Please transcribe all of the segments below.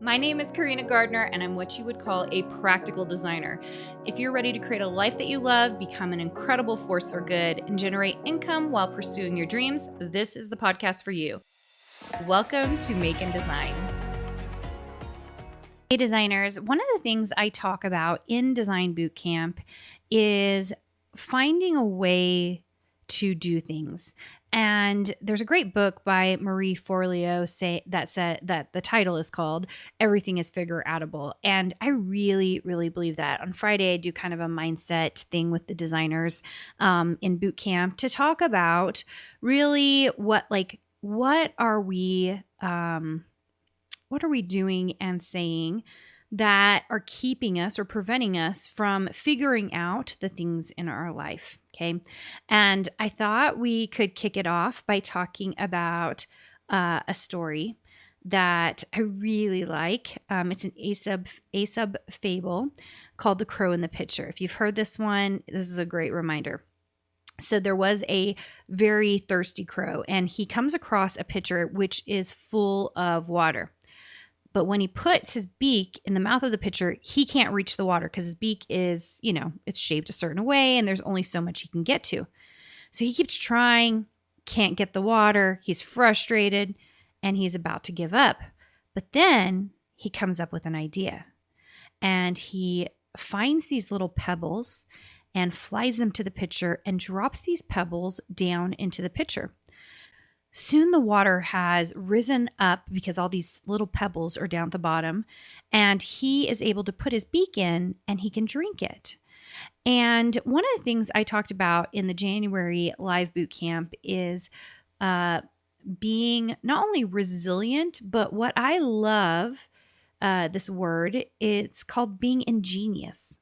My name is Carina Gardner, and I'm what you would call a practical designer. If you're ready to create a life that you love, become an incredible force for good, and generate income while pursuing your dreams, this is the podcast for you. Welcome to Make and Design. Hey designers, one of the things I talk about in Design Bootcamp is finding a way to do things. And there's a great book by Marie Forleo that the title is called Everything is Figure Outable. And I really, really believe that. On Friday, I do kind of a mindset thing with the designers in boot camp to talk about really what are we doing and saying that are keeping us or preventing us from figuring out the things in our life, okay? And I thought we could kick it off by talking about a story that I really like. It's an Aesop fable called The Crow in the Pitcher. If you've heard this one, this is a great reminder. So there was a very thirsty crow, and he comes across a pitcher which is full of water. But when he puts his beak in the mouth of the pitcher, he can't reach the water because his beak is, it's shaped a certain way and there's only so much he can get to. So he keeps trying, can't get the water. He's frustrated and he's about to give up. But then he comes up with an idea and he finds these little pebbles and flies them to the pitcher and drops these pebbles down into the pitcher. Soon the water has risen up because all these little pebbles are down at the bottom, and he is able to put his beak in and he can drink it. And one of the things I talked about in the January live boot camp is being not only resilient, but what I love, this word, it's called being ingenious.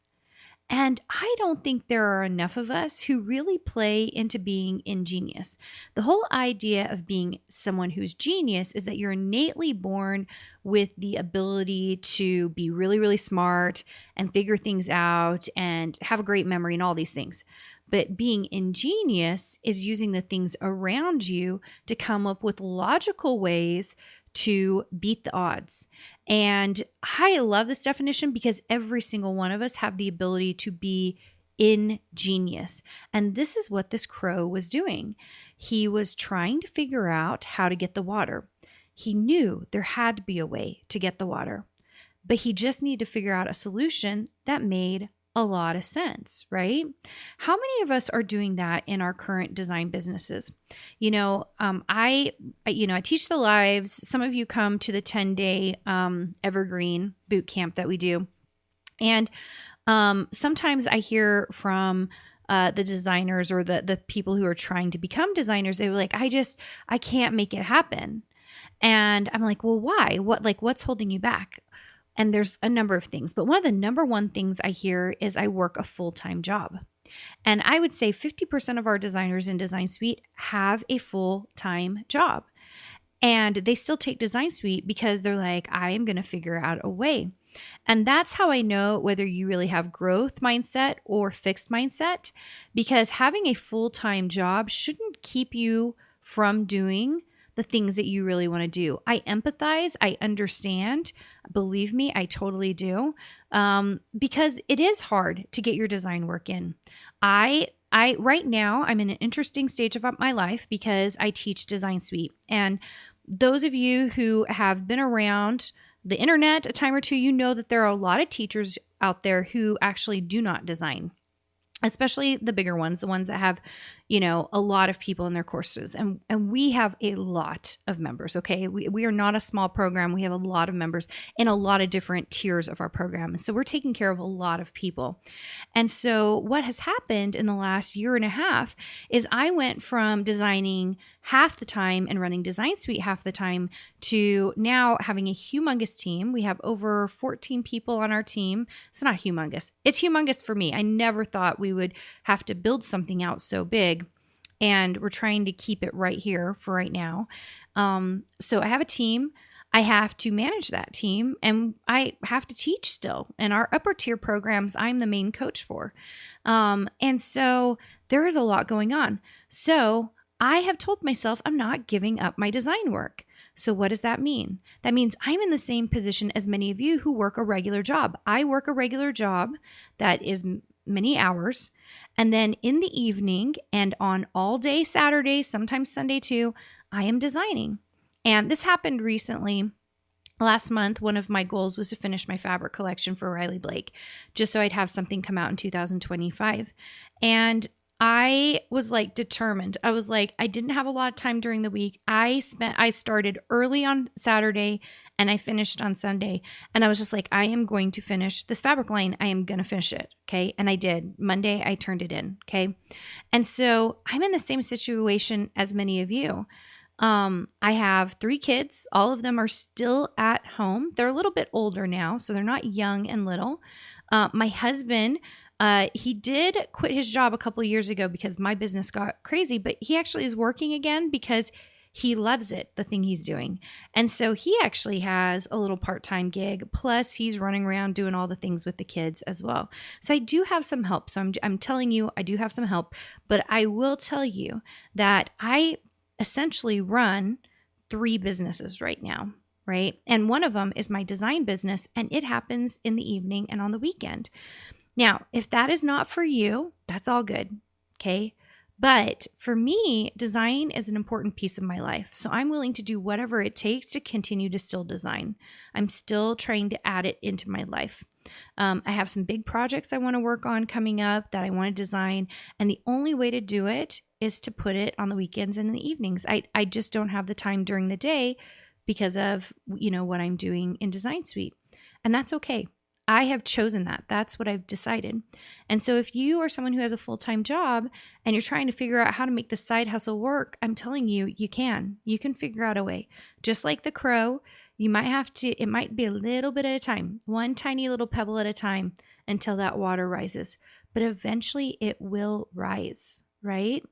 And I don't think there are enough of us who really play into being ingenious. The whole idea of being someone who's genius is that you're innately born with the ability to be really, really smart and figure things out and have a great memory and all these things. But being ingenious is using the things around you to come up with logical ways to beat the odds. And I love this definition because every single one of us have the ability to be ingenious. And this is what this crow was doing. He was trying to figure out how to get the water. He knew there had to be a way to get the water, but he just needed to figure out a solution that made a lot of sense, right? How many of us are doing that in our current design businesses? I teach the lives. Some of you come to the 10-day evergreen boot camp that we do. And sometimes I hear from the designers or the people who are trying to become designers. They were like, I can't make it happen. And I'm like, well, why? What's holding you back? And there's a number of things, but one of the number one things I hear is I work a full-time job. And I would say 50% of our designers in Design Suite have a full-time job. And they still take Design Suite because they're like, I am going to figure out a way. And that's how I know whether you really have growth mindset or fixed mindset, because having a full-time job shouldn't keep you from doing the things that you really want to do. I empathize. I understand. Believe me, I totally do. Because it is hard to get your design work in. I right now, I'm in an interesting stage of my life because I teach Design Suite. And those of you who have been around the internet a time or two, you know that there are a lot of teachers out there who actually do not design, especially the bigger ones, the ones that have, a lot of people in their courses. And we have a lot of members, okay? We are not a small program. We have a lot of members in a lot of different tiers of our program. And so we're taking care of a lot of people. And so what has happened in the last year and a half is I went from designing half the time and running Design Suite half the time to now having a humongous team. We have over 14 people on our team. It's not humongous. It's humongous for me. I never thought we would have to build something out so big. And we're trying to keep it right here for right now. So I have a team. I have to manage that team and I have to teach still. And our upper tier programs, I'm the main coach for. And so there is a lot going on. So I have told myself I'm not giving up my design work. So what does that mean? That means I'm in the same position as many of you who work a regular job. I work a regular job that is many hours. And then in the evening and on all day Saturday, sometimes Sunday too, I am designing. And this happened recently. Last month, one of my goals was to finish my fabric collection for Riley Blake, just so I'd have something come out in 2025. And I was like determined. I was like, I didn't have a lot of time during the week. I started early on Saturday and I finished on Sunday. And I was just like, I am going to finish this fabric line. I am going to finish it. Okay. And I did. Monday, I turned it in. Okay. And so I'm in the same situation as many of you. I have 3 kids. All of them are still at home. They're a little bit older now, so they're not young and little. My husband, he did quit his job a couple of years ago because my business got crazy, but he actually is working again because he loves it, the thing he's doing. And so he actually has a little part-time gig, plus he's running around doing all the things with the kids as well. So I do have some help. So I'm telling you, I do have some help, but I will tell you that I essentially run 3 businesses right now, right? And one of them is my design business, and it happens in the evening and on the weekend. Now, if that is not for you, that's all good, okay? But for me, design is an important piece of my life. So I'm willing to do whatever it takes to continue to still design. I'm still trying to add it into my life. I have some big projects I want to work on coming up that I want to design. And the only way to do it is to put it on the weekends and the evenings. I just don't have the time during the day because of, what I'm doing in Design Suite. And that's okay. I have chosen that. That's what I've decided. And so if you are someone who has a full-time job and you're trying to figure out how to make the side hustle work, I'm telling you, you can figure out a way. Just like the crow, it might be a little bit at a time, one tiny little pebble at a time until that water rises, but eventually it will rise, right?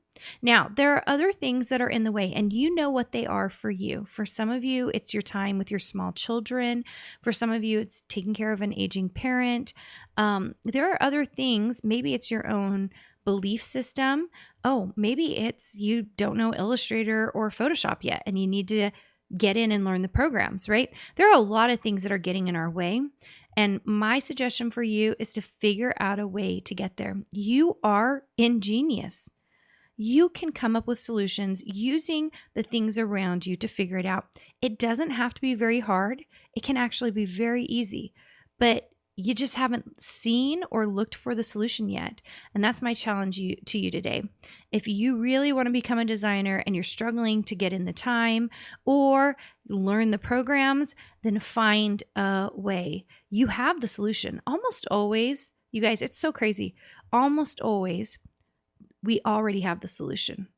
Now, there are other things that are in the way, and you know what they are for you. For some of you, it's your time with your small children. For some of you, it's taking care of an aging parent. There are other things. Maybe it's your own belief system. Oh, maybe it's you don't know Illustrator or Photoshop yet, and you need to get in and learn the programs, right? There are a lot of things that are getting in our way. And my suggestion for you is to figure out a way to get there. You are ingenious. You can come up with solutions using the things around you to figure it out. It doesn't have to be very hard. It can actually be very easy, but you just haven't seen or looked for the solution yet. And that's my challenge to you today. If you really want to become a designer and you're struggling to get in the time or learn the programs, then find a way. You have the solution. Almost always, you guys, it's so crazy. Almost always, we already have the solution.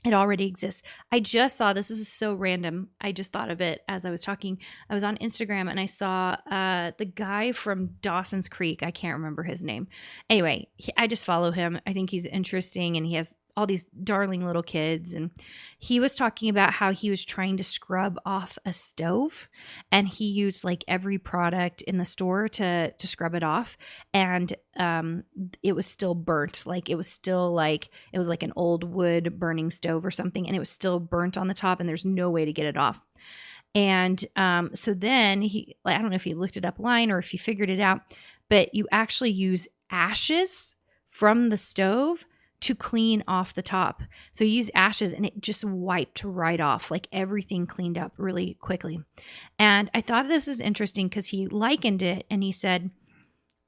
It already exists. I just saw, this is so random. I just thought of it as I was talking. I was on Instagram and I saw the guy from Dawson's Creek. I can't remember his name. Anyway, I just follow him. I think he's interesting and he has all these darling little kids. And he was talking about how he was trying to scrub off a stove and he used like every product in the store to scrub it off. And it was still burnt. Like it was like an old wood burning stove or something. And it was still burnt on the top and there's no way to get it off. And so then I don't know if he looked it up online or if he figured it out, but you actually use ashes from the stove to clean off the top. So you use ashes and it just wiped right off, like everything cleaned up really quickly. And I thought this was interesting because he likened it and he said,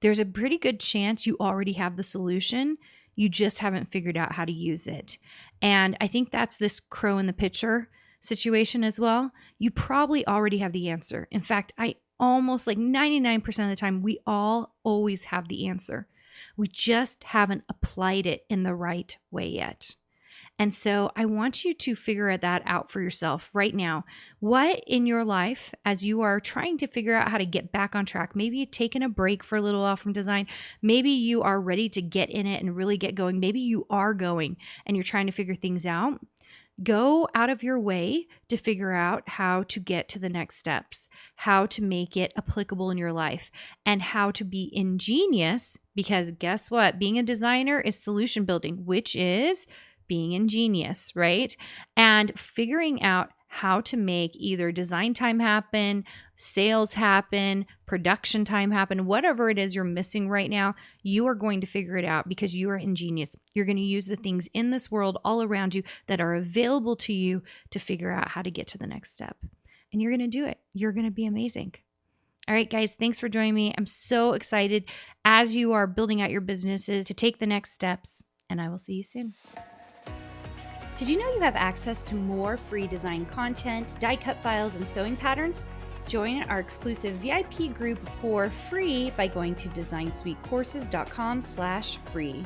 there's a pretty good chance you already have the solution. You just haven't figured out how to use it. And I think that's this crow in the pitcher situation as well. You probably already have the answer. In fact, I almost like 99% of the time, we all always have the answer. We just haven't applied it in the right way yet. And so I want you to figure that out for yourself right now. What in your life, as you are trying to figure out how to get back on track, maybe you've taken a break for a little while from design, maybe you are ready to get in it and really get going, maybe you are going and you're trying to figure things out. Go out of your way to figure out how to get to the next steps, how to make it applicable in your life, and how to be ingenious, because guess what? Being a designer is solution building, which is being ingenious, right? And figuring out how to make either design time happen, sales happen, production time happen, whatever it is you're missing right now, you are going to figure it out because you are ingenious. You're going to use the things in this world all around you that are available to you to figure out how to get to the next step. And you're going to do it. You're going to be amazing. All right, guys, thanks for joining me. I'm so excited as you are building out your businesses to take the next steps, and I will see you soon. Did you know you have access to more free design content, die cut files, and sewing patterns? Join our exclusive VIP group for free by going to designsweetcourses.com/free.